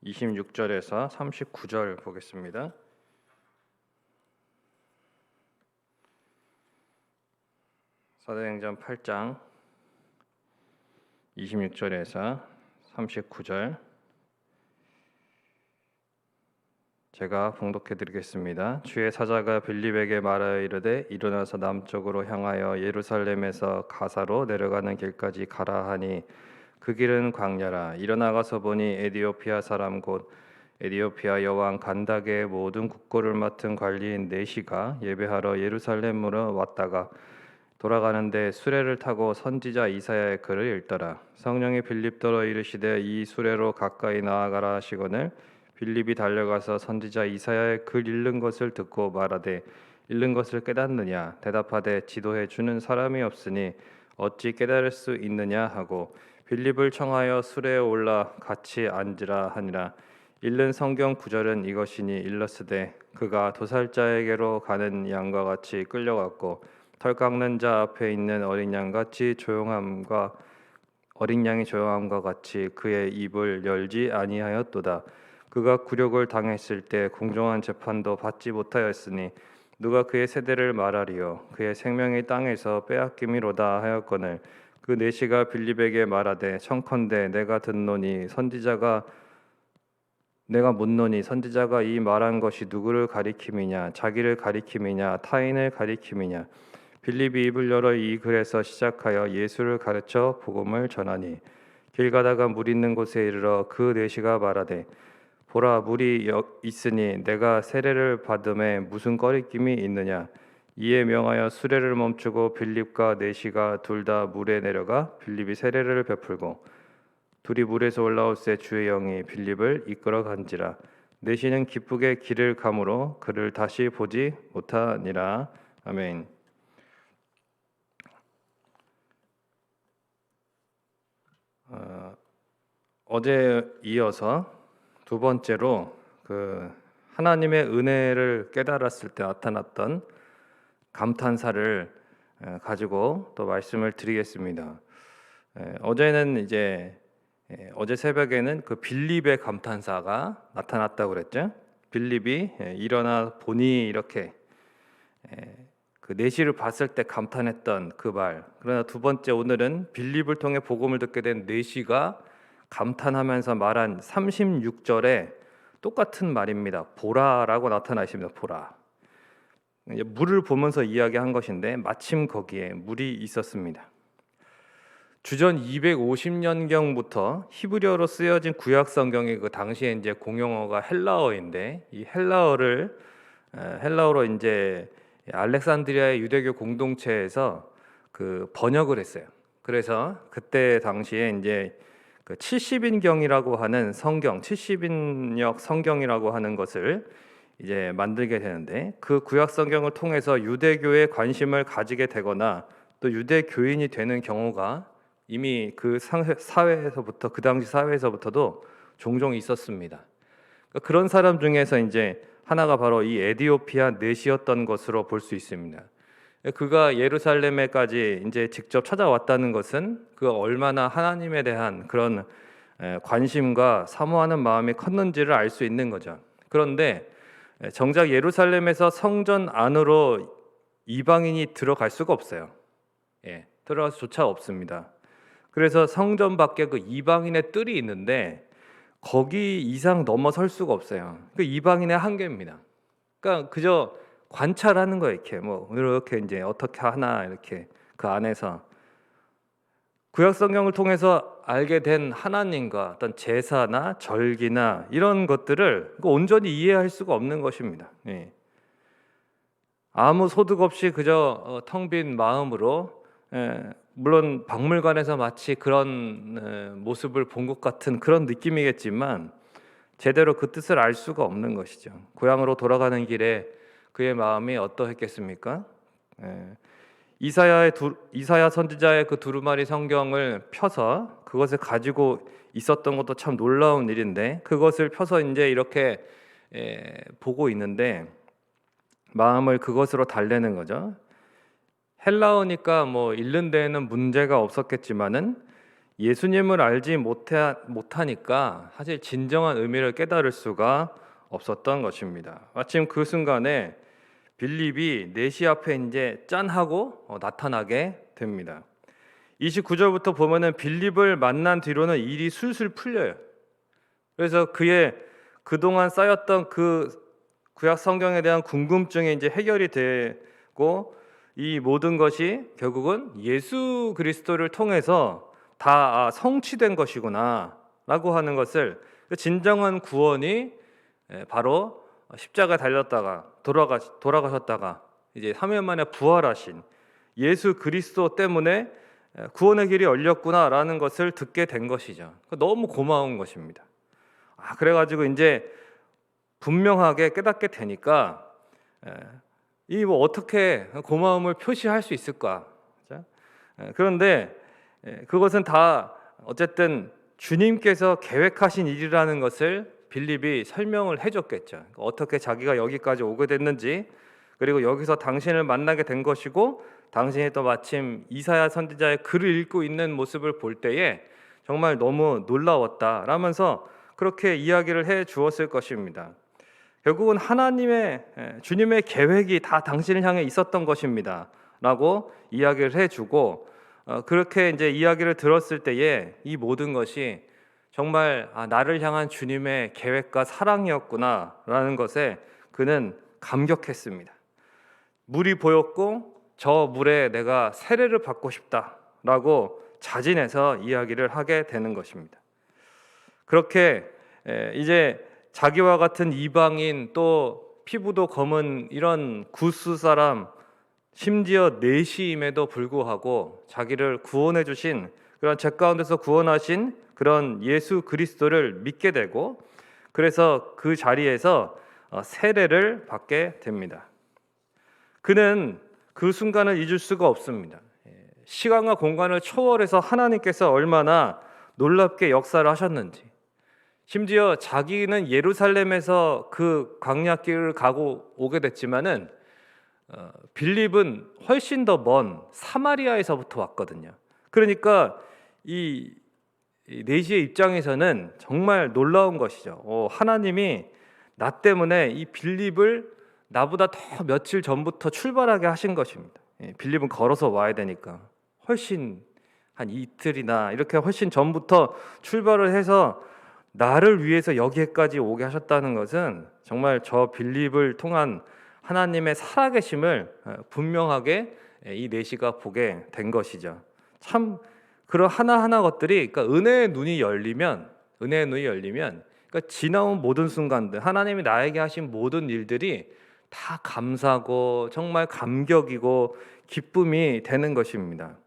26절에서 39절 보겠습니다. 사도행전 8장 26절에서 39절 제가 봉독해 드리겠습니다. 주의 사자가 빌립에게 말하여 이르되 일어나서 남쪽으로 향하여 예루살렘에서 가사로 내려가는 길까지 가라 하니 그 길은 광야라. 일어나가서 보니 에디오피아 사람 곧 에디오피아 여왕 간다게의 모든 국고를 맡은 관리인 네시가 예배하러 예루살렘으로 왔다가 돌아가는데 수레를 타고 선지자 이사야의 글을 읽더라. 성령이 빌립더러 이르시되 이 수레로 가까이 나아가라 하시거늘 빌립이 달려가서 선지자 이사야의 글 읽는 것을 듣고 말하되 읽는 것을 깨닫느냐 대답하되 지도해 주는 사람이 없으니 어찌 깨달을 수 있느냐 하고 빌립을 청하여 수레에 올라 같이 앉으라 하니라. 읽는 성경 구절은 이것이니 일러스되 그가 도살자에게로 가는 양과 같이 끌려갔고 털 깎는 자 앞에 있는 어린 양같이 어린 양이 조용함과 같이 그의 입을 열지 아니하였도다. 그가 굴욕을 당했을 때 공정한 재판도 받지 못하였으니 누가 그의 세대를 말하리요. 그의 생명이 땅에서 빼앗김이로다 하였거늘 그 네시가 빌립에게 말하되 청컨대 내가 묻노니 선지자가 이 말한 것이 누구를 가리킴이냐 자기를 가리킴이냐 타인을 가리킴이냐. 빌립이 입을 열어 이 글에서 시작하여 예수를 가르쳐 복음을 전하니 길 가다가 물 있는 곳에 이르러 그 네시가 말하되 보라 물이 있으니 내가 세례를 받음에 무슨 거리낌이 있느냐. 이에 명하여 수레를 멈추고 빌립과 네시가 둘 다 물에 내려가 빌립이 세례를 베풀고 둘이 물에서 올라올새 주의 영이 빌립을 이끌어 간지라. 네시는 기쁘게 길을 가므로 그를 다시 보지 못하니라. 아멘. 어제 이어서 두 번째로 그 하나님의 은혜를 깨달았을 때 나타났던 감탄사를 가지고 또 말씀을 드리겠습니다. 어제는 어제 새벽에는 그 빌립의 감탄사가 나타났다고 그랬죠. 빌립이 일어나 보니 이렇게 그 내시를 봤을 때 감탄했던 그 말. 그러나 두 번째 오늘은 빌립을 통해 복음을 듣게 된 내시가 감탄하면서 말한 36절에 똑같은 말입니다. 보라라고 나타나 있습니다. 보라. 물을 보면서 이야기한 것인데 마침 거기에 물이 있었습니다. 주전 250년경부터 히브리어로 쓰여진 구약 성경의 그 당시에 이제 공용어가 헬라어인데 이 헬라어로 알렉산드리아의 유대교 공동체에서 그 번역을 했어요. 그래서 그때 당시에 이제 그 70인경이라고 하는 성경, 70인역 성경이라고 하는 것을 이제 만들게 되는데 그 구약 성경을 통해서 유대교에 관심을 가지게 되거나 또 유대교인이 되는 경우가 이미 그 사회에서부터 그 당시 사회에서부터도 종종 있었습니다. 그러니까 그런 사람 중에서 이제 하나가 바로 이 에디오피아 네시였던 것으로 볼 수 있습니다. 그가 예루살렘에까지 이제 직접 찾아왔다는 것은 그 얼마나 하나님에 대한 그런 관심과 사모하는 마음이 컸는지를 알 수 있는 거죠. 그런데 정작 예루살렘에서 성전 안으로 이방인이 들어갈 수가 없어요. 들어갈 수조차 없습니다. 그래서 성전 밖에 그 이방인의 뜰이 있는데 거기 이상 넘어설 수가 없어요. 그 이방인의 한계입니다. 그러니까 그저 관찰하는 거예요. 이렇게 이제 어떻게 하나 이렇게 그 안에서 구약 성경을 통해서 알게 된 하나님과 어떤 제사나 절기나 이런 것들을 온전히 이해할 수가 없는 것입니다. 아무 소득 없이 그저 텅 빈 마음으로 물론 박물관에서 마치 그런 모습을 본 것 같은 그런 느낌이겠지만 제대로 그 뜻을 알 수가 없는 것이죠. 고향으로 돌아가는 길에 그의 마음이 어떠했겠습니까? 이사야 선지자의 그 두루마리 성경을 펴서 그것을 가지고 있었던 것도 참 놀라운 일인데 그것을 펴서 이제 이렇게 보고 있는데 마음을 그것으로 달래는 거죠. 헬라어니까 뭐 읽는 데에는 문제가 없었겠지만은 예수님을 알지 못하니까 사실 진정한 의미를 깨달을 수가 없었던 것입니다. 마침 그 순간에 빌립이 내시 앞에 이제 짠 하고 나타나게 됩니다. 29절부터 보면은 빌립을 만난 뒤로는 일이 술술 풀려요. 그래서 그의 그동안 쌓였던 그 구약 성경에 대한 궁금증이 이제 해결이 되고 이 모든 것이 결국은 예수 그리스도를 통해서 다 성취된 것이구나라고 하는 것을 진정한 구원이 바로 십자가에 달렸다가 돌아가셨다가 이제 3일 만에 부활하신 예수 그리스도 때문에 구원의 길이 열렸구나라는 것을 듣게 된 것이죠. 너무 고마운 것입니다. 그래가지고 이제 분명하게 깨닫게 되니까 이 뭐 어떻게 고마움을 표시할 수 있을까? 그런데 그것은 다 어쨌든 주님께서 계획하신 일이라는 것을 빌립이 설명을 해줬겠죠. 어떻게 자기가 여기까지 오게 됐는지, 그리고 여기서 당신을 만나게 된 것이고, 당신이 또 마침 이사야 선지자의 글을 읽고 있는 모습을 볼 때에 정말 너무 놀라웠다라면서 그렇게 이야기를 해 주었을 것입니다. 결국은 주님의 계획이 다 당신을 향해 있었던 것입니다라고 이야기를 해주고, 그렇게 이제 이야기를 들었을 때에 이 모든 것이 정말 나를 향한 주님의 계획과 사랑이었구나라는 것에 그는 감격했습니다. 물이 보였고 저 물에 내가 세례를 받고 싶다라고 자진해서 이야기를 하게 되는 것입니다. 그렇게 이제 자기와 같은 이방인, 또 피부도 검은 이런 구스 사람, 심지어 내시임에도 불구하고 자기를 구원해 주신, 그런 죄 가운데서 구원하신 그런 예수 그리스도를 믿게 되고, 그래서 그 자리에서 세례를 받게 됩니다. 그는 그 순간을 잊을 수가 없습니다. 시간과 공간을 초월해서 하나님께서 얼마나 놀랍게 역사를 하셨는지, 심지어 자기는 예루살렘에서 그 광야길을 가고 오게 됐지만은 빌립은 훨씬 더 먼 사마리아에서부터 왔거든요. 그러니까 이 내시의 입장에서는 정말 놀라운 것이죠. 하나님이 나 때문에 이 빌립을 나보다 더 며칠 전부터 출발하게 하신 것입니다. 빌립은 걸어서 와야 되니까 훨씬 한 이틀이나 이렇게 훨씬 전부터 출발을 해서 나를 위해서 여기까지 오게 하셨다는 것은 정말 저 빌립을 통한 하나님의 살아계심을 분명하게 이 내시가 보게 된 것이죠. 참 그런 하나하나 것들이, 그러니까 은혜의 눈이 열리면 그러니까 지나온 모든 순간들, 하나님이 나에게 하신 모든 일들이 다 감사고 정말 감격이고 기쁨이 되는 것입니다.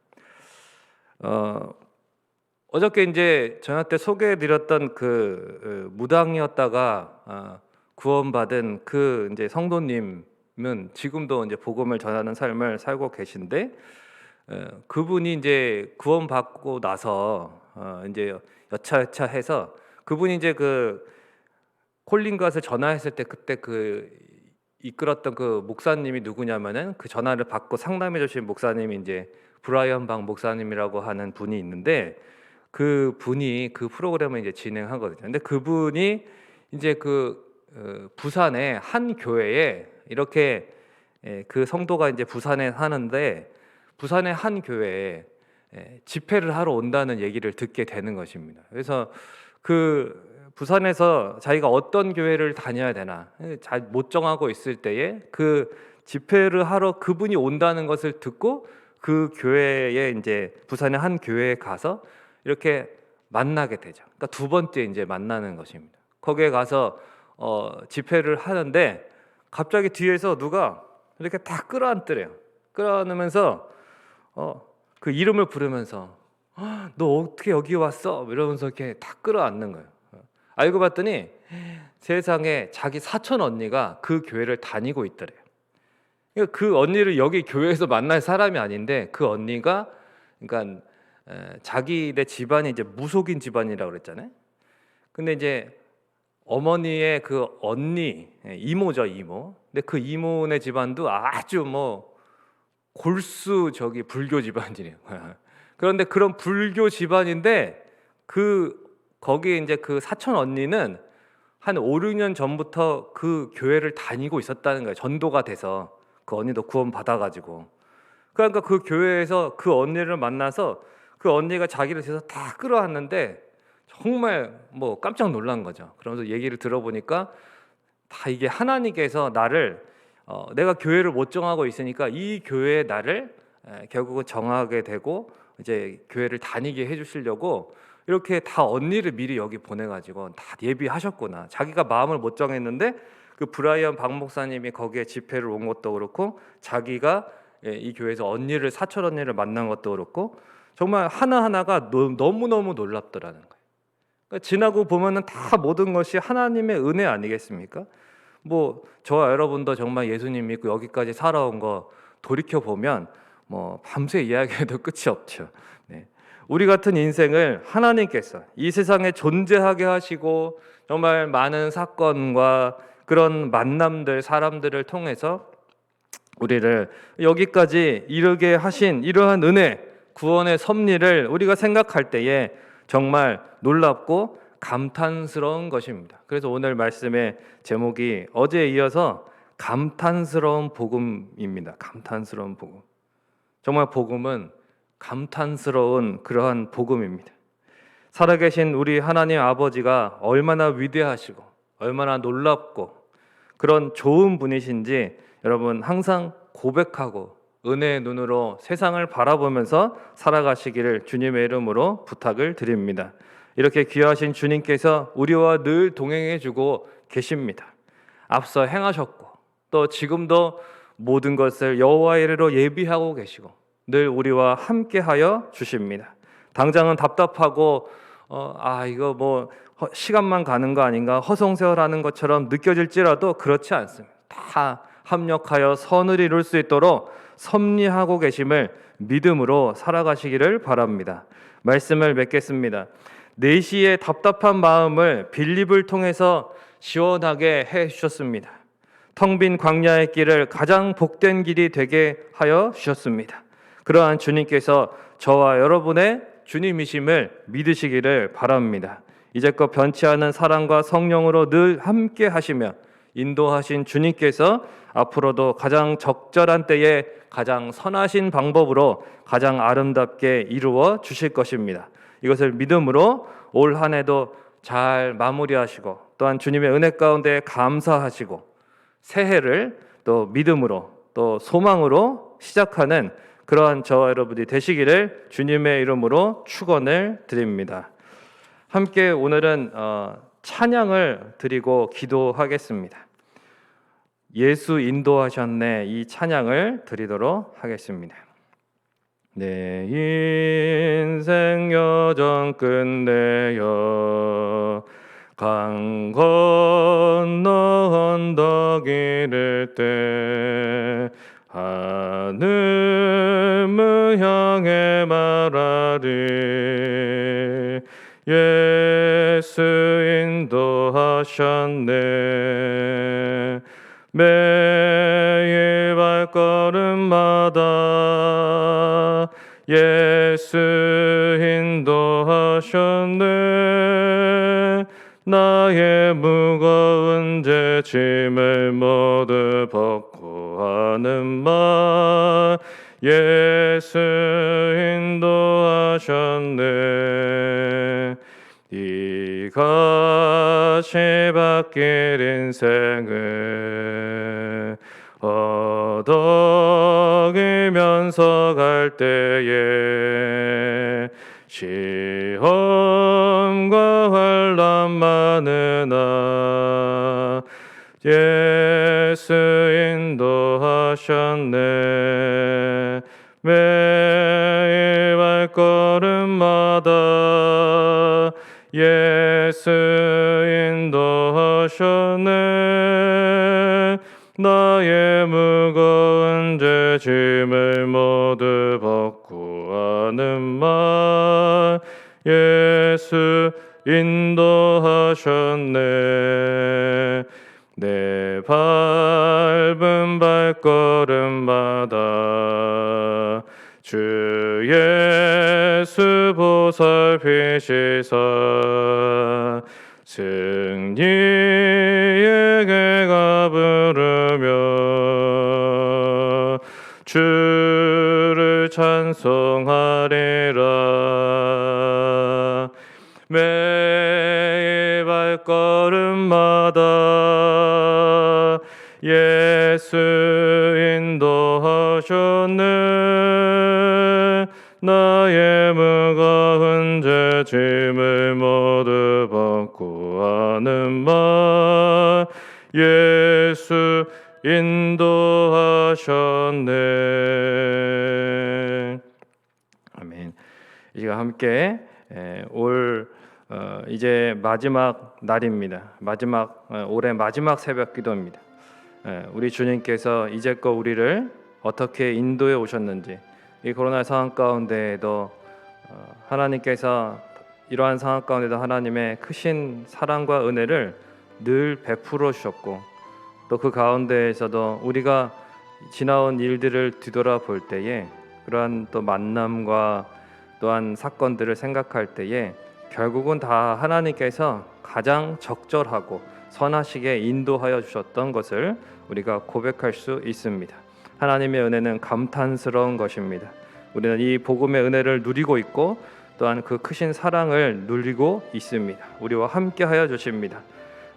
어저께 이제 저한테 소개해드렸던 그 무당이었다가 구원받은 그 이제 성도님은 지금도 이제 복음을 전하는 삶을 살고 계신데, 그분이 이제 구원받고 나서 이제 여차여차해서 그분이 이제 그 콜링갓을 전화했을 때 그때 그 이끌었던 그 목사님이 누구냐면은, 그 전화를 받고 상담해 주신 목사님이 이제 브라이언 박 목사님이라고 하는 분이 있는데, 그 분이 그 프로그램을 이제 진행하거든요. 근데 그분이 이제 부산의 한 교회에 이렇게 그 성도가 이제 부산에 사는데, 부산의 한 교회에 집회를 하러 온다는 얘기를 듣게 되는 것입니다. 그래서 그 부산에서 자기가 어떤 교회를 다녀야 되나 잘 못 정하고 있을 때에 그 집회를 하러 그분이 온다는 것을 듣고 그 교회에 이제 부산의 한 교회에 가서 이렇게 만나게 되죠. 그러니까 두 번째 이제 만나는 것입니다. 거기에 가서 집회를 하는데 갑자기 뒤에서 누가 이렇게 다 끌어안더래요. 끌어안으면서 그 이름을 부르면서 너 어떻게 여기 왔어? 이러면서 이렇게 다 끌어안는 거예요. 알고 봤더니 세상에 자기 사촌 언니가 그 교회를 다니고 있더래요. 그러니까 그 언니를 여기 교회에서 만날 사람이 아닌데, 그 언니가 그러니까 자기네 집안이 이제 무속인 집안이라고 그랬잖아요. 근데 이제 어머니의 그 언니, 이모죠, 이모. 근데 그 이모네 집안도 아주 뭐 골수 불교 집안이래요. 그런데 그런 불교 집안인데 거기에 이제 그 사촌 언니는 한 5, 6년 전부터 그 교회를 다니고 있었다는 거예요. 전도가 돼서 그 언니도 구원 받아가지고. 그러니까 그 교회에서 그 언니를 만나서 그 언니가 자기를 뒤에서 다 끌어왔는데 정말 뭐 깜짝 놀란 거죠. 그러면서 얘기를 들어보니까 다 이게 하나님께서 나를 내가 교회를 못 정하고 있으니까 이 교회에 나를 결국은 정하게 되고 이제 교회를 다니게 해주시려고 이렇게 다 언니를 미리 여기 보내가지고 다 예비하셨구나. 자기가 마음을 못 정했는데 그 브라이언 박 목사님이 거기에 집회를 온 것도 그렇고 자기가 이 교회에서 사촌 언니를 만난 것도 그렇고 정말 하나하나가 너무너무 놀랍더라는 거예요. 그러니까 지나고 보면은 다 모든 것이 하나님의 은혜 아니겠습니까? 뭐 저와 여러분도 정말 예수님 믿고 여기까지 살아온 거 돌이켜 보면 뭐 밤새 이야기해도 끝이 없죠. 네. 우리 같은 인생을 하나님께서 이 세상에 존재하게 하시고 정말 많은 사건과 그런 만남들, 사람들을 통해서 우리를 여기까지 이르게 하신 이러한 은혜, 구원의 섭리를 우리가 생각할 때에 정말 놀랍고 감탄스러운 것입니다. 그래서 오늘 말씀의 제목이 어제에 이어서 감탄스러운 복음입니다. 감탄스러운 복음. 정말 복음은 감탄스러운 그러한 복음입니다. 살아계신 우리 하나님 아버지가 얼마나 위대하시고 얼마나 놀랍고 그런 좋은 분이신지 여러분 항상 고백하고 은혜의 눈으로 세상을 바라보면서 살아가시기를 주님의 이름으로 부탁을 드립니다. 이렇게 귀하신 주님께서 우리와 늘 동행해주고 계십니다. 앞서 행하셨고 또 지금도 모든 것을 여호와의 이르로 예비하고 계시고 늘 우리와 함께하여 주십니다. 당장은 답답하고 이거 뭐 시간만 가는 거 아닌가 허송세월하는 것처럼 느껴질지라도 그렇지 않습니다. 다 합력하여 선을 이룰 수 있도록 섭리하고 계심을 믿음으로 살아가시기를 바랍니다. 말씀을 맺겠습니다. 4시의 답답한 마음을 빌립을 통해서 시원하게 해 주셨습니다. 텅 빈 광야의 길을 가장 복된 길이 되게 하여 주셨습니다. 그러한 주님께서 저와 여러분의 주님이심을 믿으시기를 바랍니다. 이제껏 변치 않은 사랑과 성령으로 늘 함께 하시며 인도하신 주님께서 앞으로도 가장 적절한 때에 가장 선하신 방법으로 가장 아름답게 이루어 주실 것입니다. 이것을 믿음으로 올 한 해도 잘 마무리하시고 또한 주님의 은혜 가운데 감사하시고 새해를 또 믿음으로 또 소망으로 시작하는 그러한 저와 여러분이 되시기를 주님의 이름으로 축원을 드립니다. 함께 오늘은 찬양을 드리고 기도하겠습니다. 예수 인도하셨네 이 찬양을 드리도록 하겠습니다. 내 인생 여정 끝내어 강 건너 언덕 이를 때 하늘을 향해 말하리 예수 인도하셨네 매일 발걸음마다 예수 인도하셨네 나의 무거운 죄짐을 모두 벗고 하는 말 예수 인도하셨네 이같이 바뀔 인생을 허덕이면서 갈 때에 시험과 환난 많으나 예수 인도하셨네 매일 발걸음마다 예수 인도하셨네 나의 무거운 죄짐을 모두 벗고 하는 말 예수 인도하셨네 내 밟은 발걸음마다 주의 예수 보살피시사 승리에게가 부르며 주를 찬송하리라. 매일 발걸음마다 예수 인도하셨네. 나의 무거운 죄짐을 모두 벗고 하는 말 예수 인도하셨네. 아멘. 이 시간 함께 이제 마지막 날입니다. 올해 마지막 새벽 기도입니다. 우리 주님께서 이제껏 우리를 어떻게 인도해 오셨는지, 이 코로나 상황 가운데에도 하나님께서 이러한 상황 가운데도 하나님의 크신 사랑과 은혜를 늘 베풀어 주셨고, 또 그 가운데에서도 우리가 지나온 일들을 뒤돌아볼 때에 그러한 또 만남과 또한 사건들을 생각할 때에 결국은 다 하나님께서 가장 적절하고 선하시게 인도하여 주셨던 것을 우리가 고백할 수 있습니다. 하나님의 은혜는 감탄스러운 것입니다. 우리는 이 복음의 은혜를 누리고 있고 또한 그 크신 사랑을 누리고 있습니다. 우리와 함께 하여 주십니다.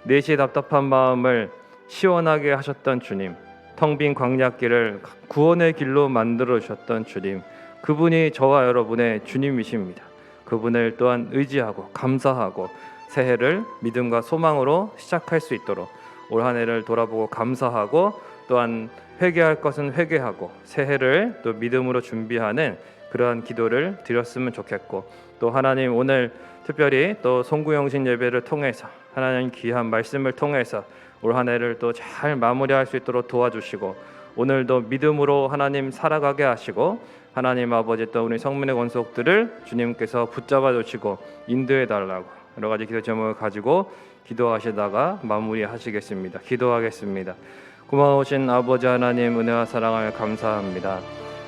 내시 답답한 마음을 시원하게 하셨던 주님, 텅 빈 광야길을 구원의 길로 만들어 주셨던 주님, 그분이 저와 여러분의 주님이십니다. 그분을 또한 의지하고 감사하고 새해를 믿음과 소망으로 시작할 수 있도록 올 한 해를 돌아보고 감사하고 또한 회개할 것은 회개하고 새해를 또 믿음으로 준비하는 그러한 기도를 드렸으면 좋겠고, 또 하나님 오늘 특별히 또 송구영신 예배를 통해서 하나님 귀한 말씀을 통해서 올 한 해를 또 잘 마무리할 수 있도록 도와주시고, 오늘도 믿음으로 하나님 살아가게 하시고, 하나님 아버지 또 우리 성문의 권속들을 주님께서 붙잡아 주시고 인도해 달라고 여러 가지 기도 제목을 가지고 기도하시다가 마무리하시겠습니다. 기도하겠습니다. 고마우신 아버지 하나님, 은혜와 사랑을 감사합니다.